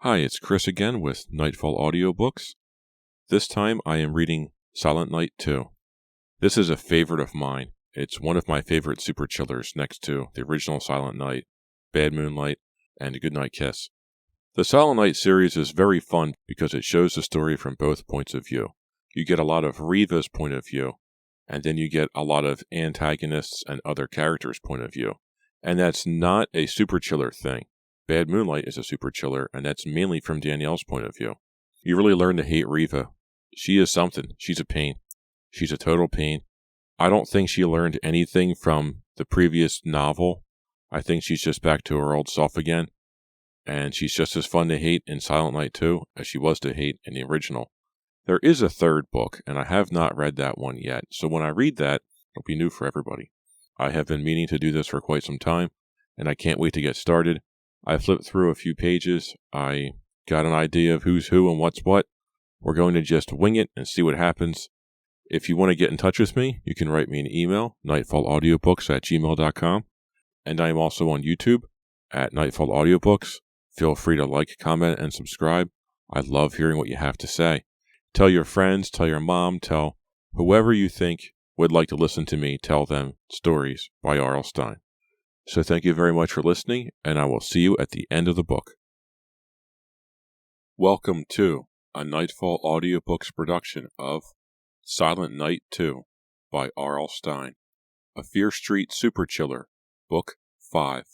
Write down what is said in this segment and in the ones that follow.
Hi, it's Chris again with Nightfall Audiobooks. This time I am reading Silent Night 2. This is a favorite of mine. It's one of my favorite super chillers next to the original Silent Night, Bad Moonlight, and Goodnight Kiss. The Silent Night series is very fun because it shows the story from both points of view. You get a lot of Riva's point of view, and then you get a lot of antagonists and other characters' point of view. And that's not a super chiller thing. Bad Moonlight is a super chiller, and that's mainly from Danielle's point of view. You really learn to hate Riva. She is something. She's a pain. She's a total pain. I don't think she learned anything from the previous novel. I think she's just back to her old self again. And she's just as fun to hate in Silent Night 2 as she was to hate in the original. There is a third book, and I have not read that one yet. So when I read that, it'll be new for everybody. I have been meaning to do this for quite some time, and I can't wait to get started. I flipped through a few pages. I got an idea of who's who and what's what. We're going to just wing it and see what happens. If you want to get in touch with me, you can write me an email, nightfallaudiobooks@gmail.com. And I am also on YouTube at Nightfall Audiobooks. Feel free to like, comment, and subscribe. I love hearing what you have to say. Tell your friends, tell your mom, tell whoever you think would like to listen to me tell them stories by R.L. Stine. So thank you very much for listening, and I will see you at the end of the book. Welcome to a Nightfall Audiobooks production of Silent Night 2 by R.L. Stine, a Fear Street Super Chiller, Book 5.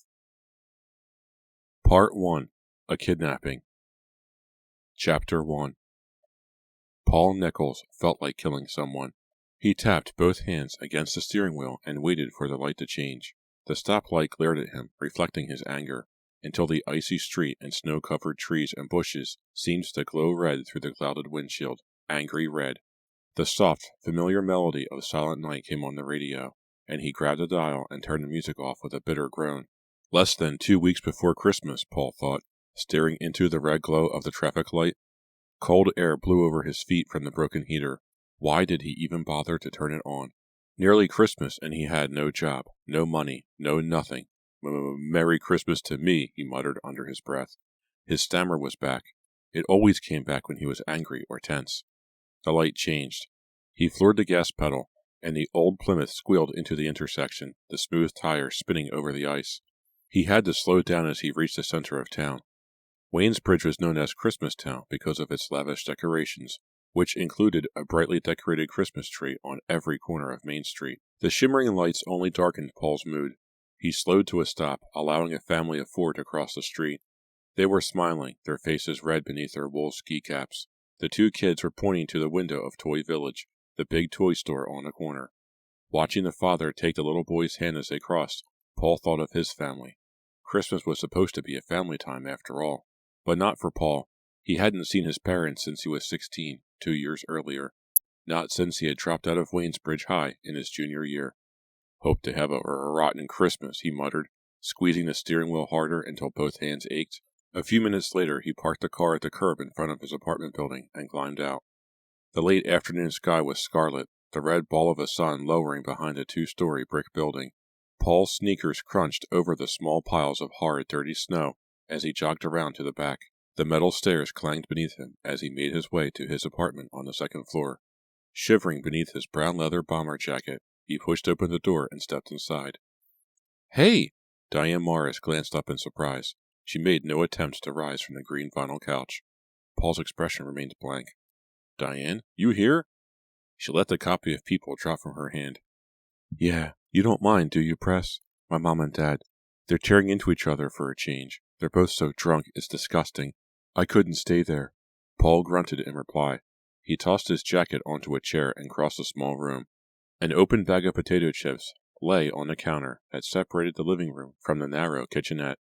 Part 1, A Kidnapping. Chapter 1. Paul Nichols felt like killing someone. He tapped both hands against the steering wheel and waited for the light to change. The stoplight glared at him, reflecting his anger, until the icy street and snow-covered trees and bushes seemed to glow red through the clouded windshield, angry red. The soft, familiar melody of Silent Night came on the radio, and he grabbed the dial and turned the music off with a bitter groan. Less than 2 weeks before Christmas, Paul thought, staring into the red glow of the traffic light. Cold air blew over his feet from the broken heater. Why did he even bother to turn it on? Nearly Christmas, and he had no job, no money, no nothing. Merry Christmas to me, he muttered under his breath. His stammer was back. It always came back when he was angry or tense. The light changed. He floored the gas pedal, and the old Plymouth squealed into the intersection, the smooth tire spinning over the ice. He had to slow down as he reached the center of town. Waynesbridge was known as Christmas Town because of its lavish decorations, which included a brightly decorated Christmas tree on every corner of Main Street. The shimmering lights only darkened Paul's mood. He slowed to a stop, allowing a family of 4 to cross the street. They were smiling, their faces red beneath their wool ski caps. The 2 kids were pointing to the window of Toy Village, the big toy store on the corner. Watching the father take the little boy's hand as they crossed, Paul thought of his family. Christmas was supposed to be a family time after all. But not for Paul. He hadn't seen his parents since he was 16, 2 years earlier. Not since he had dropped out of Waynesbridge High in his junior year. Hope to have a rotten Christmas, he muttered, squeezing the steering wheel harder until both hands ached. A few minutes later, he parked the car at the curb in front of his apartment building and climbed out. The late afternoon sky was scarlet, the red ball of a sun lowering behind a 2-story brick building. Paul's sneakers crunched over the small piles of hard, dirty snow as he jogged around to the back. The metal stairs clanged beneath him as he made his way to his apartment on the 2nd floor. Shivering beneath his brown leather bomber jacket, he pushed open the door and stepped inside. "Hey!" Diane Morris glanced up in surprise. She made no attempt to rise from the green vinyl couch. Paul's expression remained blank. "Diane, you here?" She let the copy of People drop from her hand. "Yeah, you don't mind, do you, Press? My mom and Dad. They're tearing into each other for a change. They're both so drunk, it's disgusting. I couldn't stay there." Paul grunted in reply. He tossed his jacket onto a chair and crossed the small room. An open bag of potato chips lay on the counter that separated the living room from the narrow kitchenette.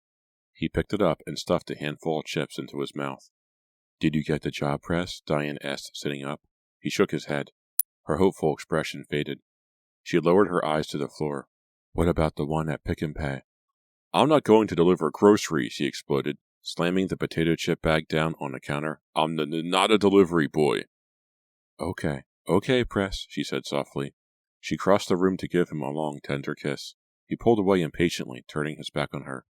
He picked it up and stuffed a handful of chips into his mouth. "Did you get the job, Press?" Diane asked, sitting up. He shook his head. Her hopeful expression faded. She lowered her eyes to the floor. "What about the one at Pick and Pay?" "I'm not going to deliver groceries," he exploded, slamming the potato chip bag down on the counter. "I'm not a delivery boy." Okay, Press," she said softly. She crossed the room to give him a long, tender kiss. He pulled away impatiently, turning his back on her.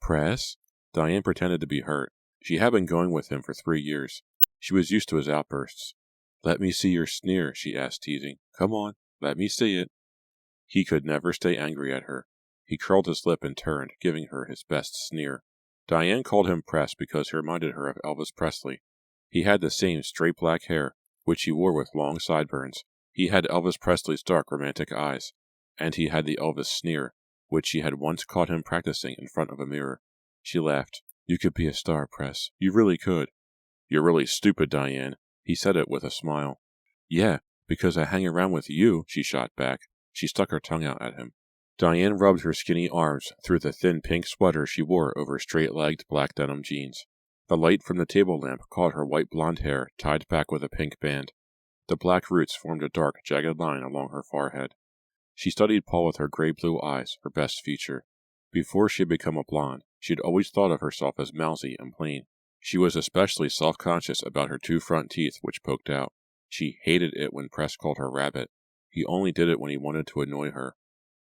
"Press?" Diane pretended to be hurt. She had been going with him for 3 years. She was used to his outbursts. "Let me see your sneer," she asked, teasing. "Come on, let me see it." He could never stay angry at her. He curled his lip and turned, giving her his best sneer. Diane called him Press because he reminded her of Elvis Presley. He had the same straight black hair, which he wore with long sideburns. He had Elvis Presley's dark, romantic eyes. And he had the Elvis sneer, which she had once caught him practicing in front of a mirror. She laughed. "You could be a star, Press. You really could." "You're really stupid, Diane." He said it with a smile. "Yeah, because I hang around with you," she shot back. She stuck her tongue out at him. Diane rubbed her skinny arms through the thin pink sweater she wore over straight-legged black denim jeans. The light from the table lamp caught her white blonde hair tied back with a pink band. The black roots formed a dark, jagged line along her forehead. She studied Paul with her gray-blue eyes, her best feature. Before she had become a blonde, she had always thought of herself as mousy and plain. She was especially self-conscious about her 2 front teeth, which poked out. She hated it when Press called her Rabbit. He only did it when he wanted to annoy her.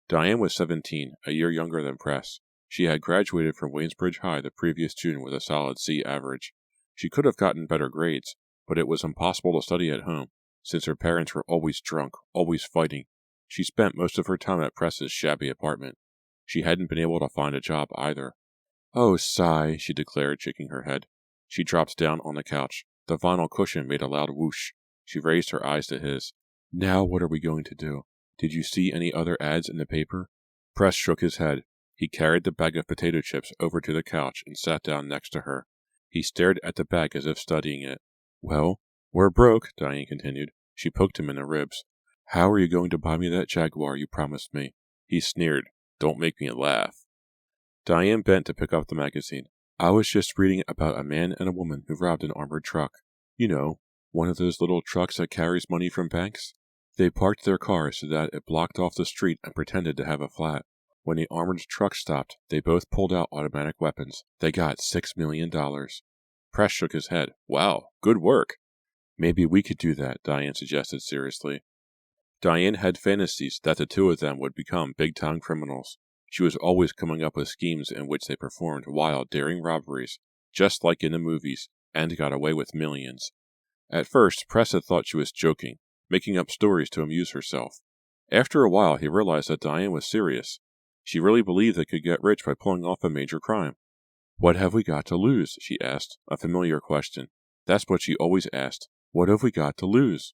Diane was 17, a year younger than Press. She had graduated from Waynesbridge High the previous June with a solid C average. She could have gotten better grades, but it was impossible to study at home, since her parents were always drunk, always fighting. She spent most of her time at Press's shabby apartment. She hadn't been able to find a job either. "Oh, sigh," she declared, shaking her head. She dropped down on the couch. The vinyl cushion made a loud whoosh. She raised her eyes to his. "Now what are we going to do? Did you see any other ads in the paper?" Press shook his head. He carried the bag of potato chips over to the couch and sat down next to her. He stared at the bag as if studying it. "Well, we're broke," Diane continued. She poked him in the ribs. "How are you going to buy me that Jaguar you promised me?" He sneered. "Don't make me laugh." Diane bent to pick up the magazine. "I was just reading about a man and a woman who robbed an armored truck. You know, one of those little trucks that carries money from banks. They parked their car so that it blocked off the street and pretended to have a flat. When the armored truck stopped, they both pulled out automatic weapons. They got $6 million. Press shook his head. "Wow, good work." "Maybe we could do that," Diane suggested seriously. Diane had fantasies that the two of them would become big-time criminals. She was always coming up with schemes in which they performed wild, daring robberies, just like in the movies, and got away with millions. At first, Press had thought she was joking, making up stories to amuse herself. After a while, he realized that Diane was serious. She really believed they could get rich by pulling off a major crime. "What have we got to lose?" she asked, a familiar question. That's what she always asked. What have we got to lose?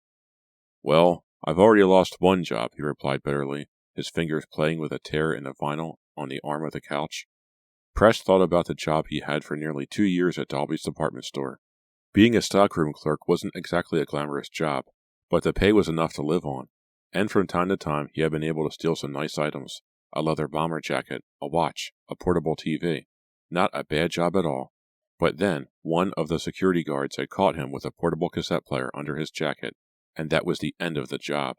"Well, I've already lost one job," he replied bitterly, his fingers playing with a tear in the vinyl on the arm of the couch. Press thought about the job he had for nearly 2 years at Dalby's department store. Being a stockroom clerk wasn't exactly a glamorous job, but the pay was enough to live on, and from time to time he had been able to steal some nice items, a leather bomber jacket, a watch, a portable TV. Not a bad job at all. But then, one of the security guards had caught him with a portable cassette player under his jacket, and that was the end of the job.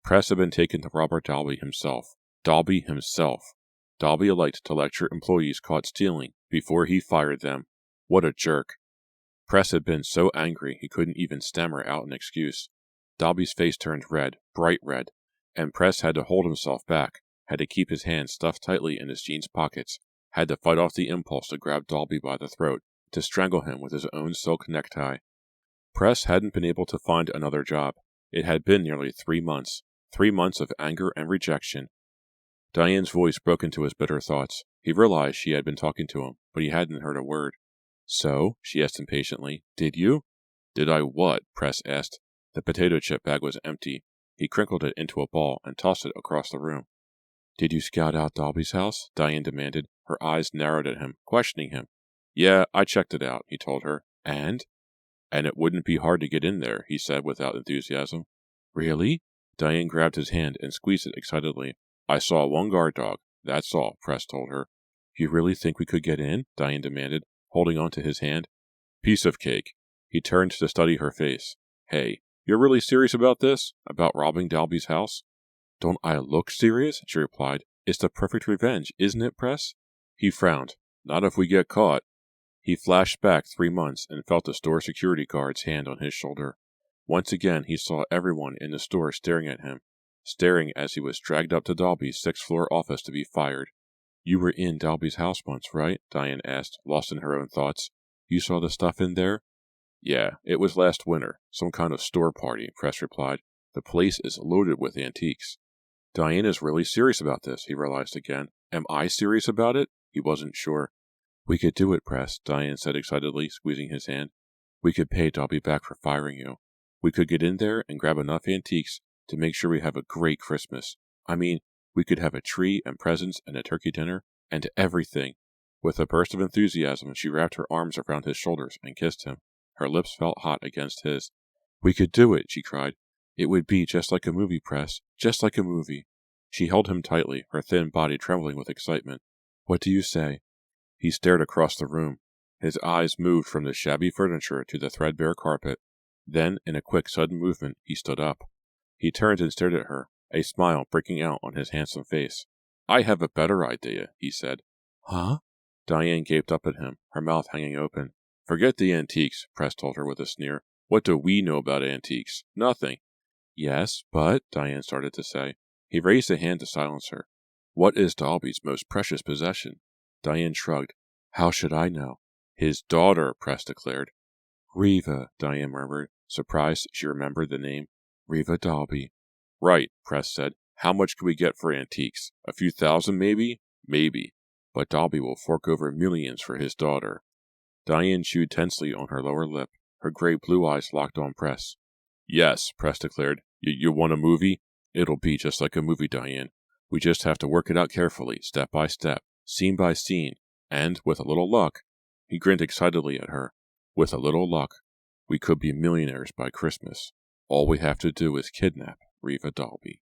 Press had been taken to Robert Dalby himself. Dalby himself. Dalby liked to lecture employees caught stealing before he fired them. What a jerk. Press had been so angry he couldn't even stammer out an excuse. Dalby's face turned red, bright red, and Press had to hold himself back, had to keep his hands stuffed tightly in his jeans pockets, had to fight off the impulse to grab Dalby by the throat, to strangle him with his own silk necktie. Press hadn't been able to find another job. It had been nearly 3 months. 3 months of anger and rejection. Diane's voice broke into his bitter thoughts. He realized she had been talking to him, but he hadn't heard a word. "So?" she asked impatiently. "Did you?" "Did I what?" Press asked. The potato chip bag was empty. He crinkled it into a ball and tossed it across the room. "Did you scout out Dalby's house?" Diane demanded. Her eyes narrowed at him, questioning him. "Yeah, I checked it out," he told her. "And?" "And it wouldn't be hard to get in there," he said without enthusiasm. "Really?" Diane grabbed his hand and squeezed it excitedly. "I saw one guard dog, that's all," Press told her. "You really think we could get in?" Diane demanded, holding on to his hand. "Piece of cake." He turned to study her face. "Hey, you're really serious about this? About robbing Dalby's house?" "Don't I look serious?" she replied. "It's the perfect revenge, isn't it, Press?" He frowned. "Not if we get caught." He flashed back 3 months and felt the store security guard's hand on his shoulder. Once again he saw everyone in the store staring at him, staring as he was dragged up to Dalby's 6th-floor office to be fired. "You were in Dalby's house once, right?" Diane asked, lost in her own thoughts. You saw the stuff in there? Yeah, it was last winter. Some kind of store party, Press replied. The place is loaded with antiques. Diane is really serious about this, he realized again. Am I serious about it? He wasn't sure. We could do it, Press, Diane said excitedly, squeezing his hand. We could pay Dalby back for firing you. We could get in there and grab enough antiques to make sure we have a great Christmas. I mean, we could have a tree and presents and a turkey dinner and everything. With a burst of enthusiasm, she wrapped her arms around his shoulders and kissed him. Her lips felt hot against his. We could do it, she cried. It would be just like a movie, Press, just like a movie. She held him tightly, her thin body trembling with excitement. What do you say? He stared across the room. His eyes moved from the shabby furniture to the threadbare carpet. Then, in a quick, sudden movement, he stood up. He turned and stared at her, a smile breaking out on his handsome face. I have a better idea, he said. Huh? Diane gaped up at him, her mouth hanging open. Forget the antiques, Press told her with a sneer. What do we know about antiques? Nothing. Yes, but, Diane started to say. He raised a hand to silence her. What is Dalby's most precious possession? Diane shrugged. How should I know? His daughter, Press declared. Riva, Diane murmured, surprised she remembered the name. Riva Dalby. Right, Press said. How much can we get for antiques? A few thousand, maybe? Maybe. But Dalby will fork over millions for his daughter. Diane chewed tensely on her lower lip, her gray blue eyes locked on Press. Yes, Press declared. You want a movie? It'll be just like a movie, Diane. We just have to work it out carefully, step by step, scene by scene, and, with a little luck, he grinned excitedly at her. With a little luck, we could be millionaires by Christmas. All we have to do is kidnap Riva Dalby.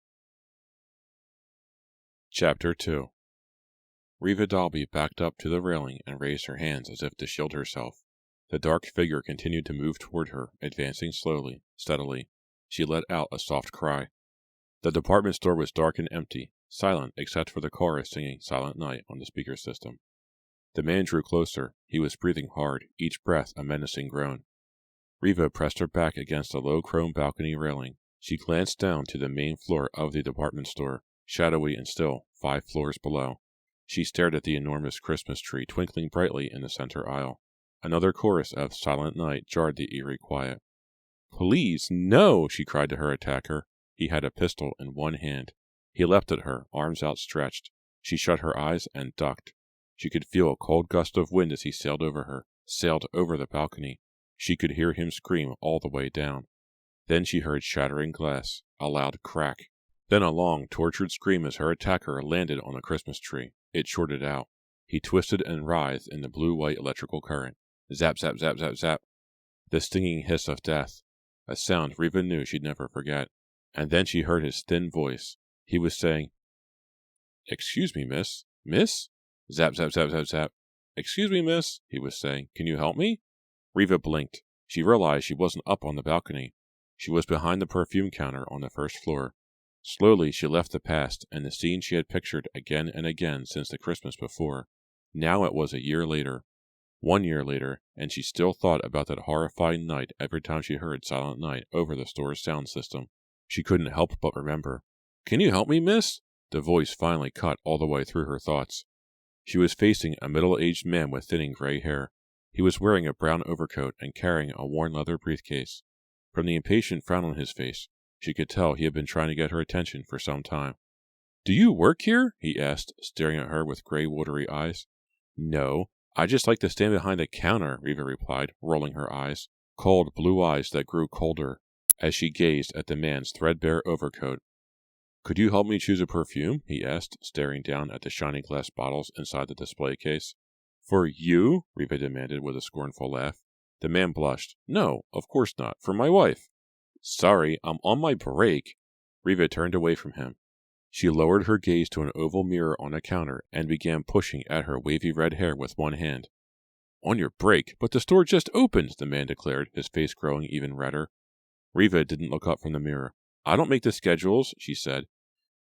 Chapter 2. Riva Dalby backed up to the railing and raised her hands as if to shield herself. The dark figure continued to move toward her, advancing slowly, steadily. She let out a soft cry. The department store was dark and empty, silent except for the chorus singing Silent Night on the speaker system. The man drew closer. He was breathing hard, each breath a menacing groan. Riva pressed her back against a low chrome balcony railing. She glanced down to the main floor of the department store, shadowy and still, 5 floors below. She stared at the enormous Christmas tree twinkling brightly in the center aisle. Another chorus of Silent Night jarred the eerie quiet. Please, no, she cried to her attacker. He had a pistol in one hand. He leapt at her, arms outstretched. She shut her eyes and ducked. She could feel a cold gust of wind as he sailed over her, sailed over the balcony. She could hear him scream all the way down. Then she heard shattering glass, a loud crack. Then a long, tortured scream as her attacker landed on the Christmas tree. It shorted out. He twisted and writhed in the blue-white electrical current. Zap, zap, zap, zap, zap. The stinging hiss of death. A sound Riva knew she'd never forget. And then she heard his thin voice. He was saying, Excuse me, miss. Miss? Zap, zap, zap, zap, zap. Excuse me, miss, he was saying. Can you help me? Riva blinked. She realized she wasn't up on the balcony. She was behind the perfume counter on the first floor. Slowly she left the past and the scene she had pictured again and again since the Christmas before. Now it was a year later. 1 year later, and she still thought about that horrifying night every time she heard Silent Night over the store's sound system. She couldn't help but remember. Can you help me, miss? The voice finally cut all the way through her thoughts. She was facing a middle-aged man with thinning gray hair. He was wearing a brown overcoat and carrying a worn leather briefcase. From the impatient frown on his face, she could tell he had been trying to get her attention for some time. Do you work here? He asked, staring at her with gray, watery eyes. No, I just like to stand behind the counter, Riva replied, rolling her eyes, cold blue eyes that grew colder, as she gazed at the man's threadbare overcoat. Could you help me choose a perfume? He asked, staring down at the shiny glass bottles inside the display case. For you? Riva demanded with a scornful laugh. The man blushed. No, of course not. For my wife. Sorry, I'm on my break. Riva turned away from him. She lowered her gaze to an oval mirror on a counter and began pushing at her wavy red hair with one hand. On your break? But the store just opened, the man declared, his face growing even redder. Riva didn't look up from the mirror. I don't make the schedules, she said.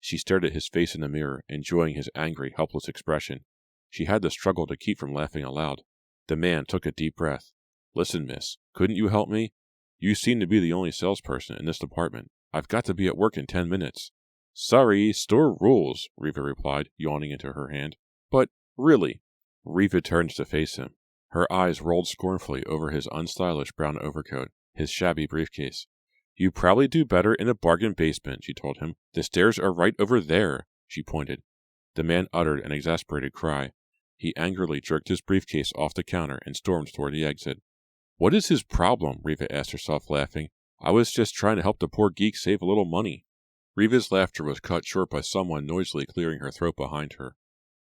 She stared at his face in the mirror, enjoying his angry, helpless expression. She had to struggle to keep from laughing aloud. The man took a deep breath. Listen, miss, couldn't you help me? You seem to be the only salesperson in this department. I've got to be at work in 10 minutes. Sorry, store rules, Riva replied, yawning into her hand. But, really. Riva turned to face him. Her eyes rolled scornfully over his unstylish brown overcoat, his shabby briefcase. "You probably do better in a bargain basement," she told him. "The stairs are right over there," she pointed. The man uttered an exasperated cry. He angrily jerked his briefcase off the counter and stormed toward the exit. "What is his problem?" Riva asked herself, laughing. "I was just trying to help the poor geek save a little money." Riva's laughter was cut short by someone noisily clearing her throat behind her.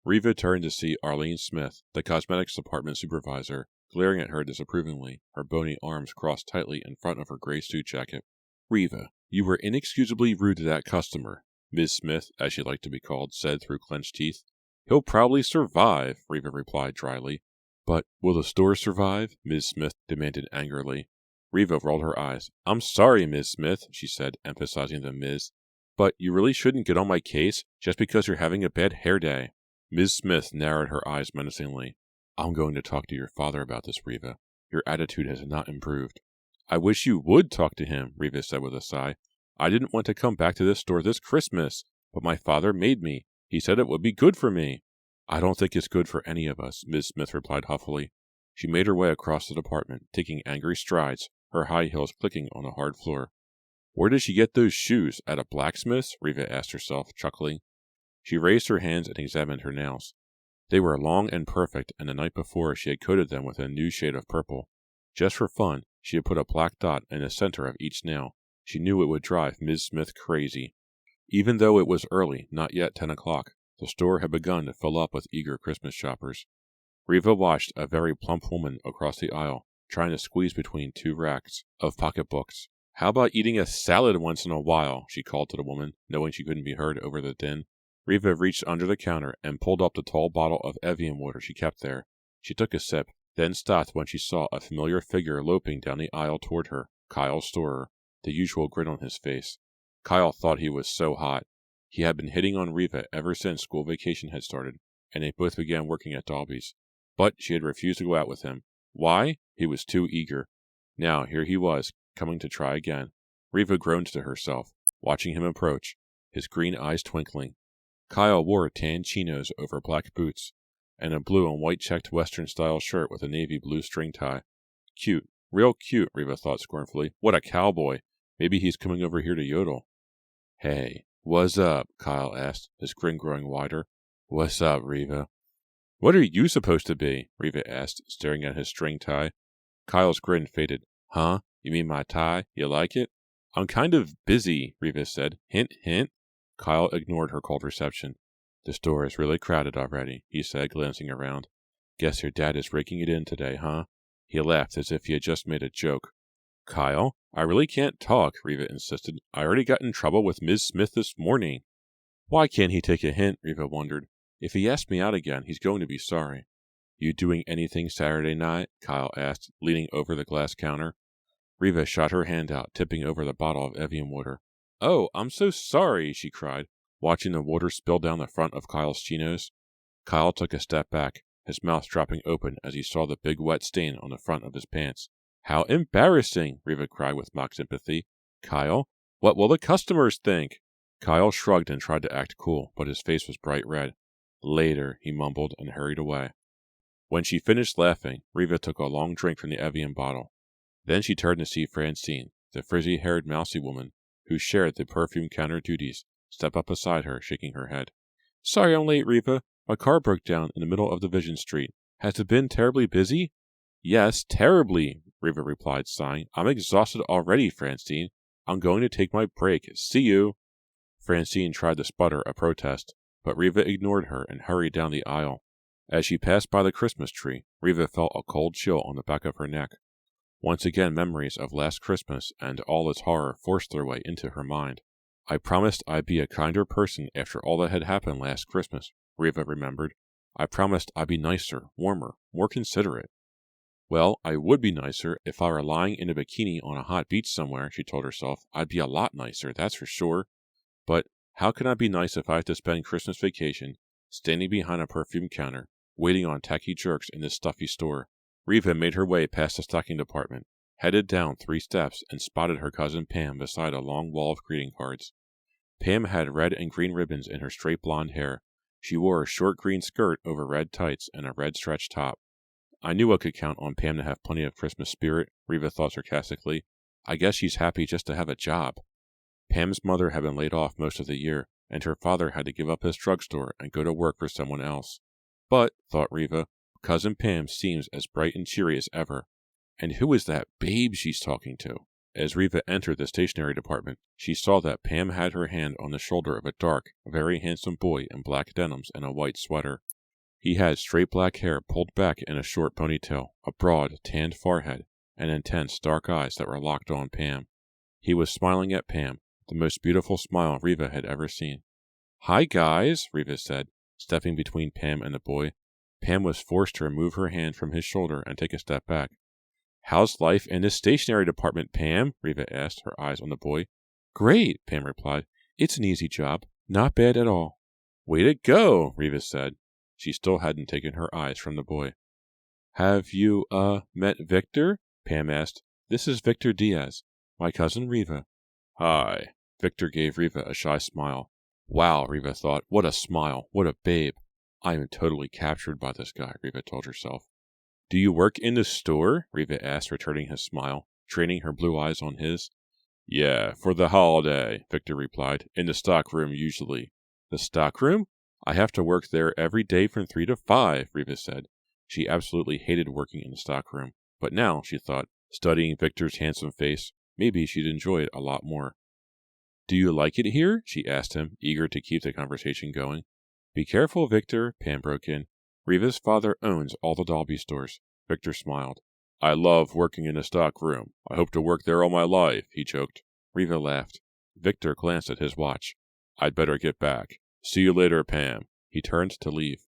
Riva turned to see Arlene Smith, the cosmetics department supervisor, glaring at her disapprovingly, her bony arms crossed tightly in front of her gray suit jacket. "Riva, you were inexcusably rude to that customer," Ms. Smith, as she liked to be called, said through clenched teeth. "He'll probably survive," Riva replied dryly. "But will the store survive?" Ms. Smith demanded angrily. Riva rolled her eyes. "I'm sorry, Ms. Smith," she said, emphasizing the Ms. "But you really shouldn't get on my case just because you're having a bad hair day." Ms. Smith narrowed her eyes menacingly. "I'm going to talk to your father about this, Riva. Your attitude has not improved." "I wish you would talk to him," Riva said with a sigh. "I didn't want to come back to this store this Christmas, but my father made me. He said it would be good for me." "I don't think it's good for any of us," Ms. Smith replied huffily. She made her way across the department, taking angry strides, her high heels clicking on the hard floor. "Where did she get those shoes? At a blacksmith's?" Riva asked herself, chuckling. She raised her hands and examined her nails. They were long and perfect, and the night before she had coated them with a new shade of purple. Just for fun, she had put a black dot in the center of each nail. She knew it would drive Ms. Smith crazy. Even though it was early, not yet 10 o'clock, the store had begun to fill up with eager Christmas shoppers. Riva watched a very plump woman across the aisle, trying to squeeze between two racks of pocketbooks. "How about eating a salad once in a while?" she called to the woman, knowing she couldn't be heard over the din. Riva reached under the counter and pulled up the tall bottle of Evian water she kept there. She took a sip, then stopped when she saw a familiar figure loping down the aisle toward her, Kyle Storer, the usual grin on his face. Kyle thought he was so hot. He had been hitting on Riva ever since school vacation had started, and they both began working at Dalby's. But she had refused to go out with him. Why? He was too eager. Now here he was, coming to try again. Riva groaned to herself, watching him approach, his green eyes twinkling. Kyle wore tan chinos over black boots, and a blue and white checked Western-style shirt with a navy blue string tie. Cute. Real cute, Riva thought scornfully. What a cowboy. Maybe he's coming over here to yodel. "Hey, what's up?" Kyle asked, his grin growing wider. "What's up, Riva?" "What are you supposed to be?" Riva asked, staring at his string tie. Kyle's grin faded. "Huh? You mean my tie? You like it?" "I'm kind of busy," Riva said. "Hint, hint." Kyle ignored her cold reception. "The store is really crowded already," he said, glancing around. "Guess your dad is raking it in today, huh?" He laughed as if he had just made a joke. "Kyle, I really can't talk," Riva insisted. "I already got in trouble with Ms. Smith this morning." Why can't he take a hint? Riva wondered. If he asks me out again, he's going to be sorry. "You doing anything Saturday night?" Kyle asked, leaning over the glass counter. Riva shot her hand out, tipping over the bottle of Evian water. "Oh, I'm so sorry," she cried, watching the water spill down the front of Kyle's chinos. Kyle took a step back, his mouth dropping open as he saw the big wet stain on the front of his pants. "How embarrassing!" Riva cried with mock sympathy. "Kyle, what will the customers think?" Kyle shrugged and tried to act cool, but his face was bright red. "Later," he mumbled and hurried away. When she finished laughing, Riva took a long drink from the Evian bottle. Then she turned to see Francine, the frizzy-haired mousy woman, who shared the perfume counter duties, step up beside her, shaking her head. "Sorry I'm late, Riva. My car broke down in the middle of Division Street. Has it been terribly busy?" "Yes, terribly," Riva replied, sighing. "I'm exhausted already, Francine. I'm going to take my break. See you." Francine tried to sputter a protest, but Riva ignored her and hurried down the aisle. As she passed by the Christmas tree, Riva felt a cold chill on the back of her neck. Once again memories of last Christmas and all its horror forced their way into her mind. "I promised I'd be a kinder person after all that had happened last Christmas," Riva remembered. "I promised I'd be nicer, warmer, more considerate." "Well, I would be nicer if I were lying in a bikini on a hot beach somewhere," she told herself. "I'd be a lot nicer, that's for sure. But how can I be nice if I have to spend Christmas vacation standing behind a perfume counter, waiting on tacky jerks in this stuffy store?" Riva made her way past the stocking department, headed down 3 steps, and spotted her cousin Pam beside a long wall of greeting cards. Pam had red and green ribbons in her straight blonde hair. She wore a short green skirt over red tights and a red stretch top. I knew I could count on Pam to have plenty of Christmas spirit, Riva thought sarcastically. I guess she's happy just to have a job. Pam's mother had been laid off most of the year, and her father had to give up his drugstore and go to work for someone else. But, thought Riva, Cousin Pam seems as bright and cheery as ever. And who is that babe she's talking to? As Riva entered the stationery department, she saw that Pam had her hand on the shoulder of a dark, very handsome boy in black denims and a white sweater. He had straight black hair pulled back in a short ponytail, a broad, tanned forehead, and intense, dark eyes that were locked on Pam. He was smiling at Pam, the most beautiful smile Riva had ever seen. "Hi, guys," Riva said, stepping between Pam and the boy. Pam was forced to remove her hand from his shoulder and take a step back. "How's life in the stationery department, Pam?" Riva asked, her eyes on the boy. "Great," Pam replied. "It's an easy job. Not bad at all." "Way to go," Riva said. She still hadn't taken her eyes from the boy. "Have you, met Victor?" Pam asked. "This is Victor Diaz, my cousin Riva." "Hi." Victor gave Riva a shy smile. Wow, Riva thought, what a smile, what a babe. I am totally captured by this guy, Riva told herself. "Do you work in the store?" Riva asked, returning his smile, training her blue eyes on his. "Yeah, for the holiday," Victor replied. "In the stockroom, usually." "The stockroom? I have to work there every day from 3 to 5, Riva said. She absolutely hated working in the stockroom, but now, she thought, studying Victor's handsome face, maybe she'd enjoy it a lot more. "Do you like it here?" she asked him, eager to keep the conversation going. "Be careful, Victor," Pam broke in. "Riva's father owns all the Dalby stores." Victor smiled. "I love working in the stockroom. I hope to work there all my life," he joked. Riva laughed. Victor glanced at his watch. "I'd better get back. See you later, Pam." He turned to leave.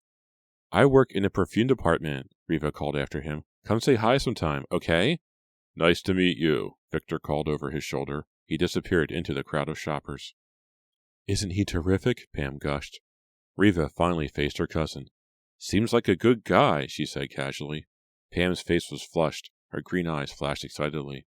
"I work in the perfume department," Riva called after him. "Come say hi sometime, okay?" "Nice to meet you," Victor called over his shoulder. He disappeared into the crowd of shoppers. "Isn't he terrific?" Pam gushed. Riva finally faced her cousin. "Seems like a good guy," she said casually. Pam's face was flushed. Her green eyes flashed excitedly.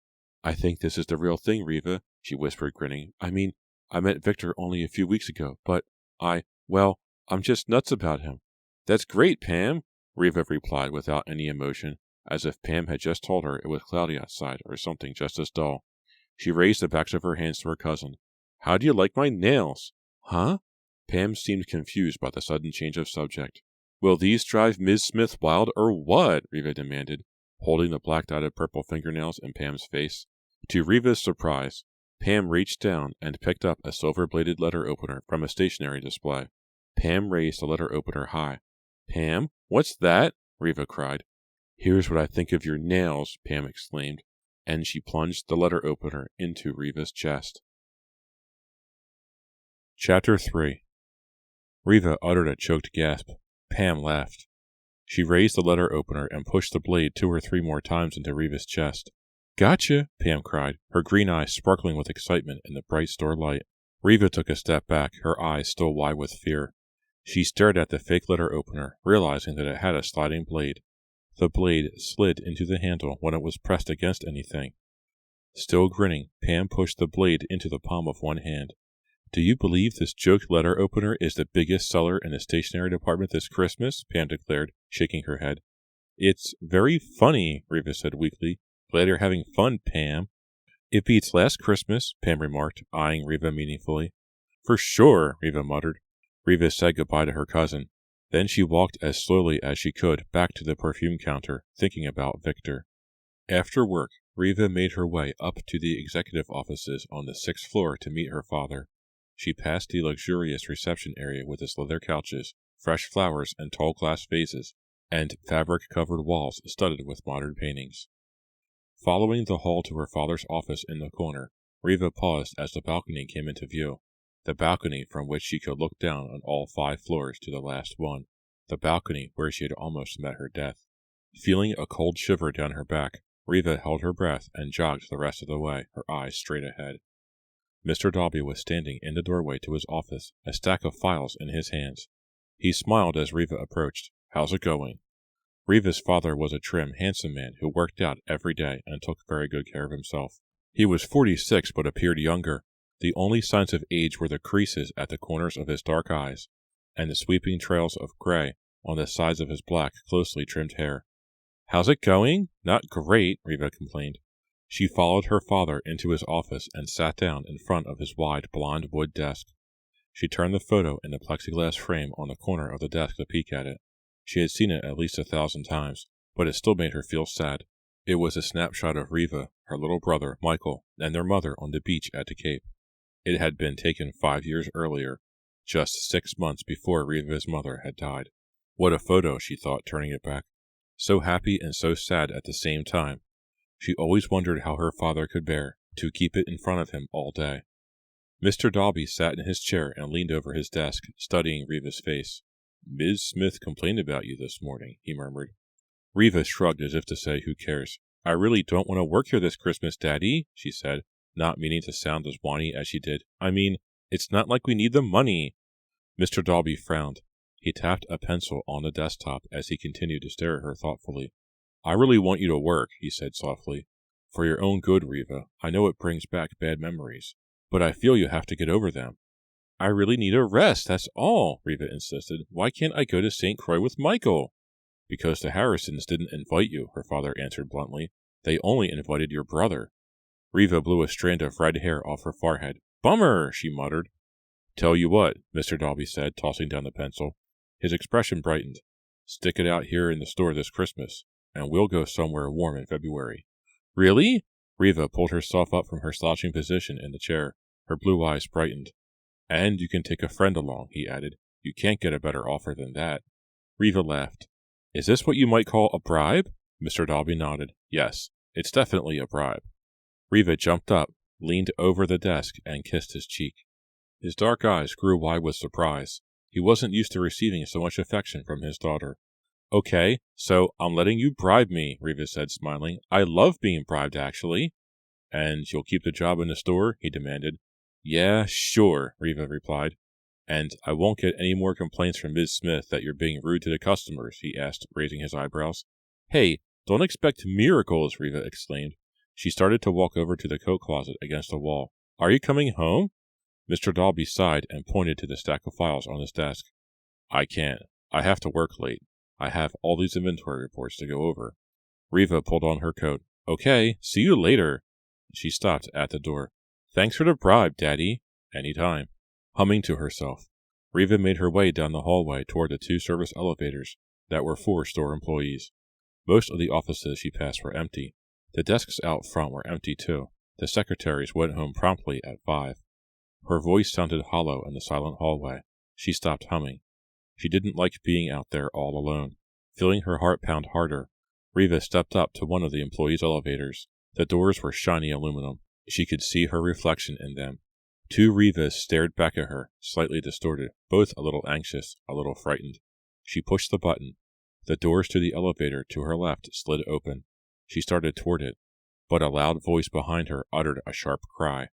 "I think this is the real thing, Riva," she whispered, grinning. "I mean, I met Victor only a few weeks ago, but I'm just nuts about him." "That's great, Pam," Riva replied without any emotion, as if Pam had just told her it was cloudy outside or something just as dull. She raised the backs of her hands to her cousin. "How do you like my nails?" "Huh?" Pam seemed confused by the sudden change of subject. "Will these drive Ms. Smith wild, or what?" Riva demanded, holding the black-dotted purple fingernails in Pam's face. To Riva's surprise, Pam reached down and picked up a silver-bladed letter opener from a stationery display. Pam raised the letter opener high. "Pam, what's that?" Riva cried. "Here's what I think of your nails," Pam exclaimed, and she plunged the letter opener into Riva's chest. Chapter 3. Riva uttered a choked gasp. Pam laughed. She raised the letter opener and pushed the blade 2 or 3 more times into Riva's chest. "Gotcha!" Pam cried, her green eyes sparkling with excitement in the bright store light. Riva took a step back, her eyes still wide with fear. She stared at the fake letter opener, realizing that it had a sliding blade. The blade slid into the handle when it was pressed against anything. Still grinning, Pam pushed the blade into the palm of one hand. "Do you believe this joke letter opener is the biggest seller in the stationery department this Christmas?" Pam declared, shaking her head. "It's very funny," Riva said weakly. "Glad you're having fun, Pam." "It beats last Christmas," Pam remarked, eyeing Riva meaningfully. "For sure," Riva muttered. Riva said goodbye to her cousin. Then she walked as slowly as she could back to the perfume counter, thinking about Victor. After work, Riva made her way up to the executive offices on the 6th floor to meet her father. She passed the luxurious reception area with its leather couches, fresh flowers and tall glass vases, and fabric-covered walls studded with modern paintings. Following the hall to her father's office in the corner, Riva paused as the balcony came into view. The balcony from which she could look down on all 5 floors to the last one. The balcony where she had almost met her death. Feeling a cold shiver down her back, Riva held her breath and jogged the rest of the way, her eyes straight ahead. Mr. Dalby was standing in the doorway to his office, a stack of files in his hands. He smiled as Riva approached. "How's it going?" Riva's father was a trim, handsome man who worked out every day and took very good care of himself. He was 46 but appeared younger. The only signs of age were the creases at the corners of his dark eyes, and the sweeping trails of gray on the sides of his black, closely trimmed hair. How's it going? Not great, Riva complained. She followed her father into his office and sat down in front of his wide blonde wood desk. She turned the photo in the plexiglass frame on the corner of the desk to peek at it. She had seen it at least 1,000 times, but it still made her feel sad. It was a snapshot of Riva, her little brother, Michael, and their mother on the beach at the Cape. It had been taken 5 years earlier, just 6 months before Riva's mother had died. What a photo, she thought, turning it back. So happy and so sad at the same time. She always wondered how her father could bear to keep it in front of him all day. Mr. Dalby sat in his chair and leaned over his desk, studying Riva's face. Ms. Smith complained about you this morning, he murmured. Riva shrugged as if to say, who cares? I really don't want to work here this Christmas, Daddy, she said, not meaning to sound as whiny as she did. I mean, it's not like we need the money. Mr. Dalby frowned. He tapped a pencil on the desktop as he continued to stare at her thoughtfully. I really want you to work, he said softly. For your own good, Riva. I know it brings back bad memories, but I feel you have to get over them. I really need a rest, that's all, Riva insisted. Why can't I go to St. Croix with Michael? Because the Harrisons didn't invite you, her father answered bluntly. They only invited your brother. Riva blew a strand of red hair off her forehead. Bummer, she muttered. Tell you what, Mr. Dalby said, tossing down the pencil. His expression brightened. Stick it out here in the store this Christmas, and we'll go somewhere warm in February. Really? Riva pulled herself up from her slouching position in the chair. Her blue eyes brightened. And you can take a friend along, he added. You can't get a better offer than that. Riva laughed. Is this what you might call a bribe? Mr. Dalby nodded. Yes, it's definitely a bribe. Riva jumped up, leaned over the desk, and kissed his cheek. His dark eyes grew wide with surprise. He wasn't used to receiving so much affection from his daughter. Okay, so I'm letting you bribe me, Riva said, smiling. I love being bribed, actually. And you'll keep the job in the store? He demanded. Yeah, sure, Riva replied. And I won't get any more complaints from Ms. Smith that you're being rude to the customers, he asked, raising his eyebrows. Hey, don't expect miracles, Riva exclaimed. She started to walk over to the coat closet against the wall. Are you coming home? Mr. Dalby sighed and pointed to the stack of files on his desk. I can't. I have to work late. I have all these inventory reports to go over. Riva pulled on her coat. Okay, see you later. She stopped at the door. Thanks for the bribe, Daddy. Any time. Humming to herself, Riva made her way down the hallway toward the 2 service elevators that were for store employees. Most of the offices she passed were empty. The desks out front were empty too. The secretaries went home promptly at 5. Her voice sounded hollow in the silent hallway. She stopped humming. She didn't like being out there all alone. Feeling her heart pound harder, Riva stepped up to one of the employees' elevators. The doors were shiny aluminum. She could see her reflection in them. 2 Rivas stared back at her, slightly distorted, both a little anxious, a little frightened. She pushed the button. The doors to the elevator to her left slid open. She started toward it, but a loud voice behind her uttered a sharp cry,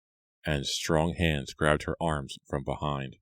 and strong hands grabbed her arms from behind.